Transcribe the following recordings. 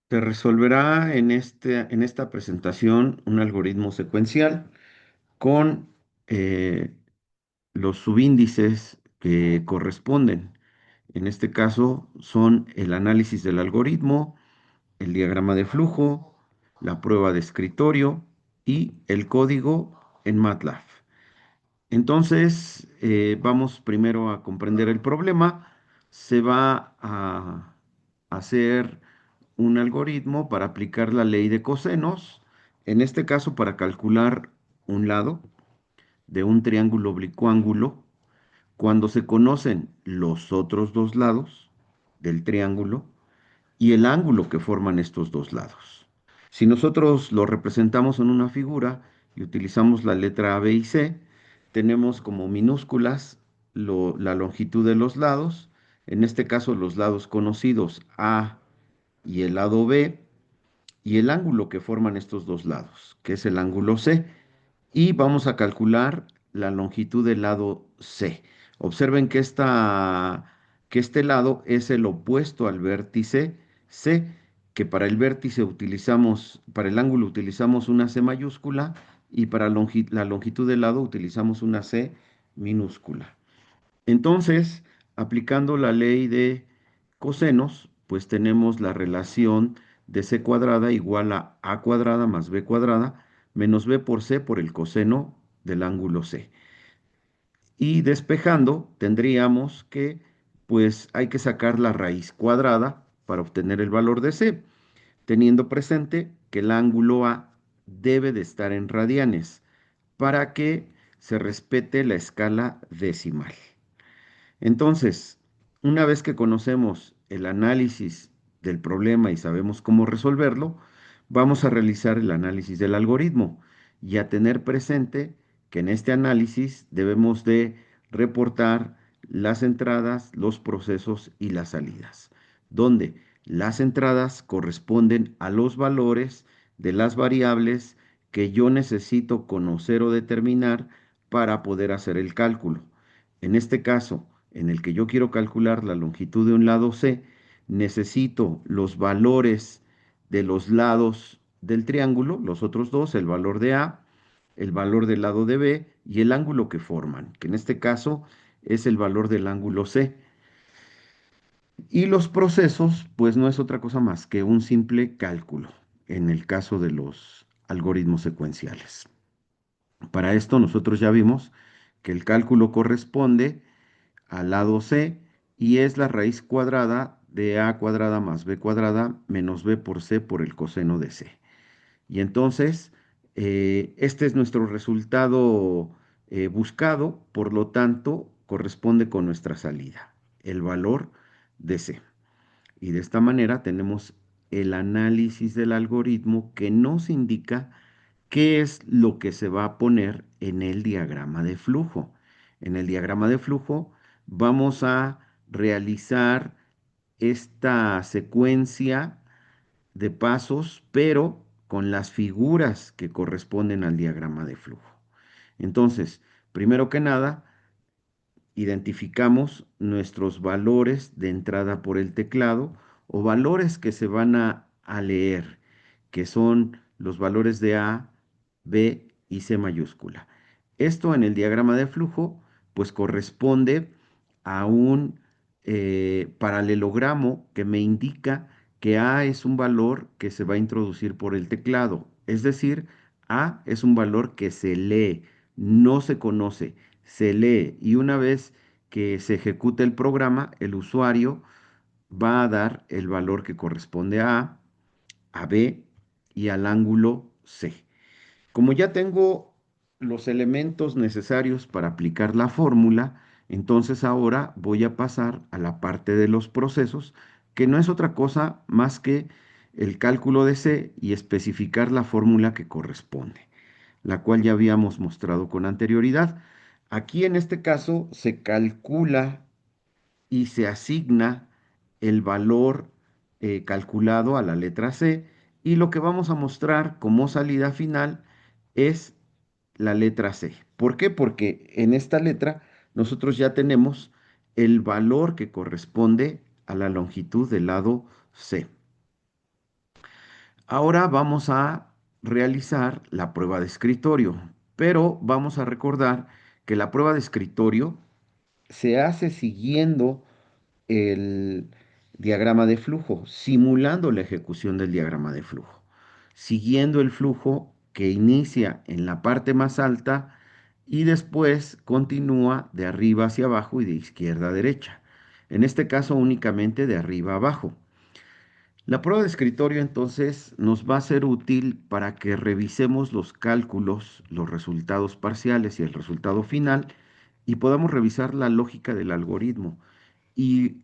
Se resolverá en esta presentación un algoritmo secuencial con eh, los subíndices que corresponden. En este caso son el análisis del algoritmo, el diagrama de flujo, la prueba de escritorio y el código en MATLAB. Entonces, vamos primero a comprender el problema. Se va a hacer un algoritmo para aplicar la ley de cosenos, en este caso para calcular un lado de un triángulo oblicuángulo cuando se conocen los otros dos lados del triángulo y el ángulo que forman estos dos lados. Si nosotros lo representamos en una figura y utilizamos la letra A, B y C, tenemos como minúsculas la longitud de los lados, en este caso los lados conocidos A y el lado B, y el ángulo que forman estos dos lados, que es el ángulo C, y vamos a calcular la longitud del lado C. Observen que este lado es el opuesto al vértice C, que para el vértice utilizamos, para el ángulo utilizamos una C mayúscula y para la longitud del lado utilizamos una C minúscula. Entonces, aplicando la ley de cosenos, pues tenemos la relación de c cuadrada igual a cuadrada más b cuadrada menos b por c por el coseno del ángulo C. Y despejando, tendríamos que, pues hay que sacar la raíz cuadrada para obtener el valor de c, teniendo presente que el ángulo A debe de estar en radianes para que se respete la escala decimal. Entonces, una vez que conocemos el análisis del problema y sabemos cómo resolverlo, vamos a realizar el análisis del algoritmo y a tener presente que en este análisis debemos de reportar las entradas, los procesos y las salidas, donde las entradas corresponden a los valores de las variables que yo necesito conocer o determinar para poder hacer el cálculo. En este caso, en el que yo quiero calcular la longitud de un lado C, necesito los valores de los lados del triángulo, los otros dos, el valor de A, el valor del lado de B y el ángulo que forman, que en este caso es el valor del ángulo C. Y los procesos, pues no es otra cosa más que un simple cálculo, en el caso de los algoritmos secuenciales. Para esto nosotros ya vimos que el cálculo corresponde al lado C y es la raíz cuadrada de A cuadrada más B cuadrada menos B por C por el coseno de C. Y entonces, este es nuestro resultado buscado, por lo tanto, corresponde con nuestra salida, el valor de C. Y de esta manera tenemos el análisis del algoritmo que nos indica qué es lo que se va a poner en el diagrama de flujo. En el diagrama de flujo vamos a realizar esta secuencia de pasos, pero con las figuras que corresponden al diagrama de flujo. Entonces, primero que nada, identificamos nuestros valores de entrada por el teclado o valores que se van a leer, que son los valores de A, B y C mayúscula. Esto en el diagrama de flujo, pues corresponde a un paralelogramo que me indica que A es un valor que se va a introducir por el teclado. Es decir, A es un valor que se lee, no se conoce, se lee. Y una vez que se ejecute el programa, el usuario va a dar el valor que corresponde a B y al ángulo C. Como ya tengo los elementos necesarios para aplicar la fórmula, entonces ahora voy a pasar a la parte de los procesos, que no es otra cosa más que el cálculo de C y especificar la fórmula que corresponde, la cual ya habíamos mostrado con anterioridad. Aquí en este caso se calcula y se asigna el valor calculado a la letra C y lo que vamos a mostrar como salida final es la letra C. ¿Por qué? Porque en esta letra nosotros ya tenemos el valor que corresponde a la longitud del lado C. Ahora vamos a realizar la prueba de escritorio, pero vamos a recordar que la prueba de escritorio se hace siguiendo el diagrama de flujo, simulando la ejecución del diagrama de flujo, siguiendo el flujo que inicia en la parte más alta y después continúa de arriba hacia abajo y de izquierda a derecha. En este caso únicamente de arriba a abajo. La prueba de escritorio entonces nos va a ser útil para que revisemos los cálculos, los resultados parciales y el resultado final y podamos revisar la lógica del algoritmo y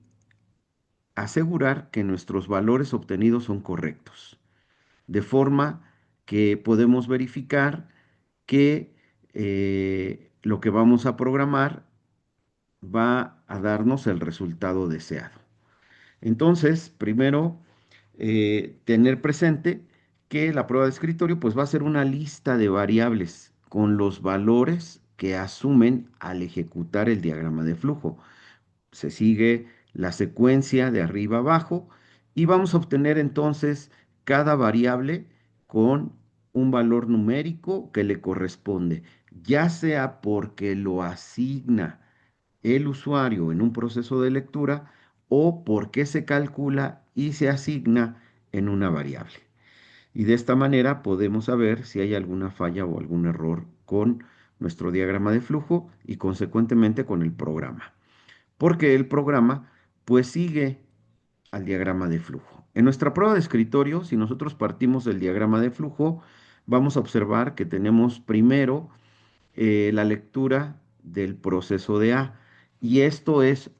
asegurar que nuestros valores obtenidos son correctos, de forma que podemos verificar que lo que vamos a programar va a darnos el resultado deseado. Entonces, primero, tener presente que la prueba de escritorio pues va a ser una lista de variables con los valores que asumen al ejecutar el diagrama de flujo. Se sigue la secuencia de arriba a abajo y vamos a obtener entonces cada variable con un valor numérico que le corresponde, ya sea porque lo asigna el usuario en un proceso de lectura o porque se calcula y se asigna en una variable. Y de esta manera podemos saber si hay alguna falla o algún error con nuestro diagrama de flujo y consecuentemente con el programa. Porque el programa pues sigue al diagrama de flujo. En nuestra prueba de escritorio, si nosotros partimos del diagrama de flujo, vamos a observar que tenemos primero la lectura del proceso de A. Y esto es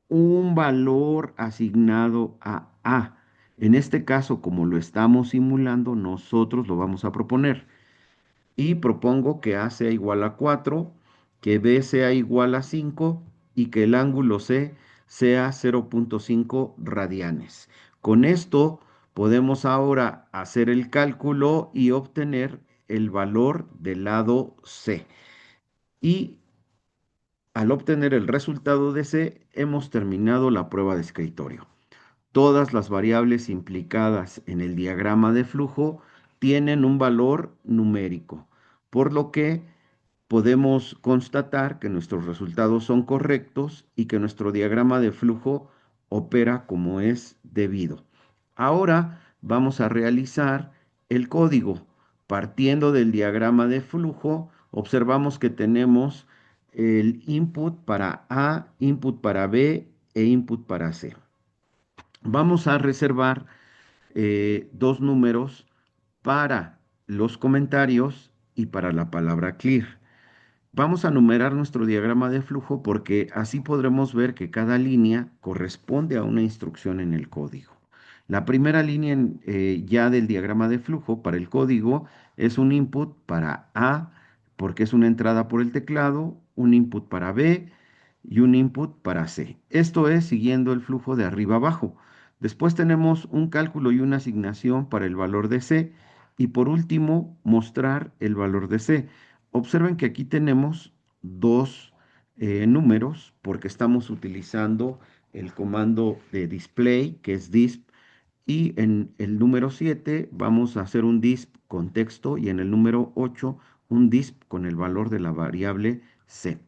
un valor asignado a A. En este caso, como lo estamos simulando, nosotros lo vamos a proponer. Y propongo que A sea igual a 4, que B sea igual a 5 y que el ángulo C sea 0,5 radianes. Con esto podemos ahora hacer el cálculo y obtener el valor del lado C. Y al obtener el resultado de C, hemos terminado la prueba de escritorio. Todas las variables implicadas en el diagrama de flujo tienen un valor numérico, por lo que podemos constatar que nuestros resultados son correctos y que nuestro diagrama de flujo opera como es debido. Ahora vamos a realizar el código. Partiendo del diagrama de flujo, observamos que tenemos el input para A, input para B e input para C. Vamos a reservar dos números para los comentarios y para la palabra clear. Vamos a numerar nuestro diagrama de flujo porque así podremos ver que cada línea corresponde a una instrucción en el código. La primera línea ya del diagrama de flujo para el código es un input para A porque es una entrada por el teclado, un input para B y un input para C. Esto es siguiendo el flujo de arriba abajo. Después tenemos un cálculo y una asignación para el valor de C y por último mostrar el valor de C. Observen que aquí tenemos dos números porque estamos utilizando el comando de display que es disp y en el número 7 vamos a hacer un disp con texto y en el número 8 un disp con el valor de la variable C.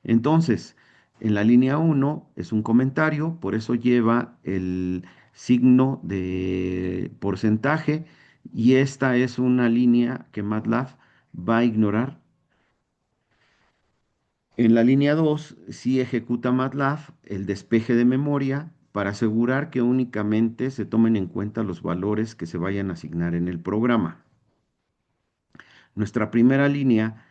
Entonces, en la línea 1 es un comentario, por eso lleva el signo de porcentaje y esta es una línea que MATLAB va a ignorar. En la línea 2 sí ejecuta MATLAB el despeje de memoria para asegurar que únicamente se tomen en cuenta los valores que se vayan a asignar en el programa. Nuestra primera línea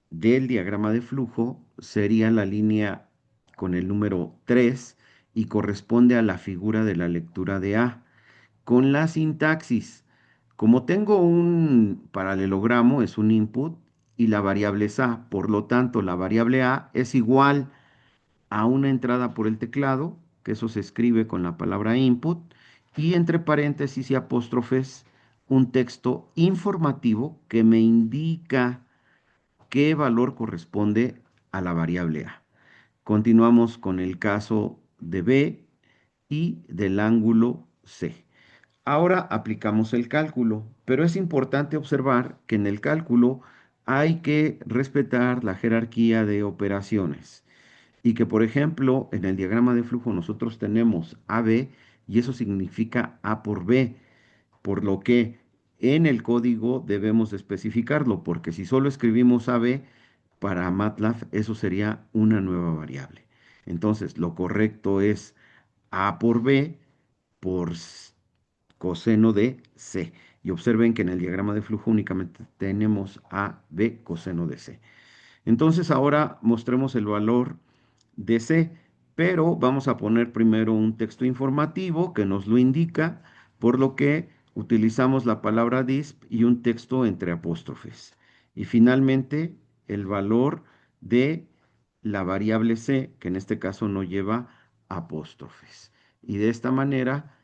del diagrama de flujo sería la línea con el número 3 y corresponde a la figura de la lectura de A. Con la sintaxis, como tengo un paralelogramo, es un input y la variable es A, por lo tanto la variable A es igual a una entrada por el teclado, que eso se escribe con la palabra input, y entre paréntesis y apóstrofes un texto informativo que me indica qué valor corresponde a la variable A. Continuamos con el caso de B y del ángulo C. Ahora aplicamos el cálculo, pero es importante observar que en el cálculo hay que respetar la jerarquía de operaciones y que, por ejemplo, en el diagrama de flujo nosotros tenemos AB y eso significa A por B, por lo que en el código debemos de especificarlo, porque si solo escribimos AB para MATLAB, eso sería una nueva variable. Entonces, lo correcto es A por B por coseno de C. Y observen que en el diagrama de flujo únicamente tenemos A, B, coseno de C. Entonces ahora mostremos el valor de C, pero vamos a poner primero un texto informativo que nos lo indica, por lo que utilizamos la palabra disp y un texto entre apóstrofes. Y finalmente el valor de la variable C, que en este caso no lleva apóstrofes. Y de esta manera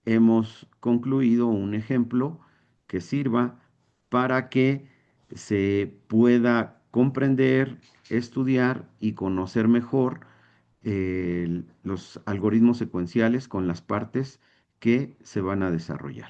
hemos concluido un ejemplo que sirva para que se pueda comprender, estudiar y conocer mejor los algoritmos secuenciales con las partes que se van a desarrollar.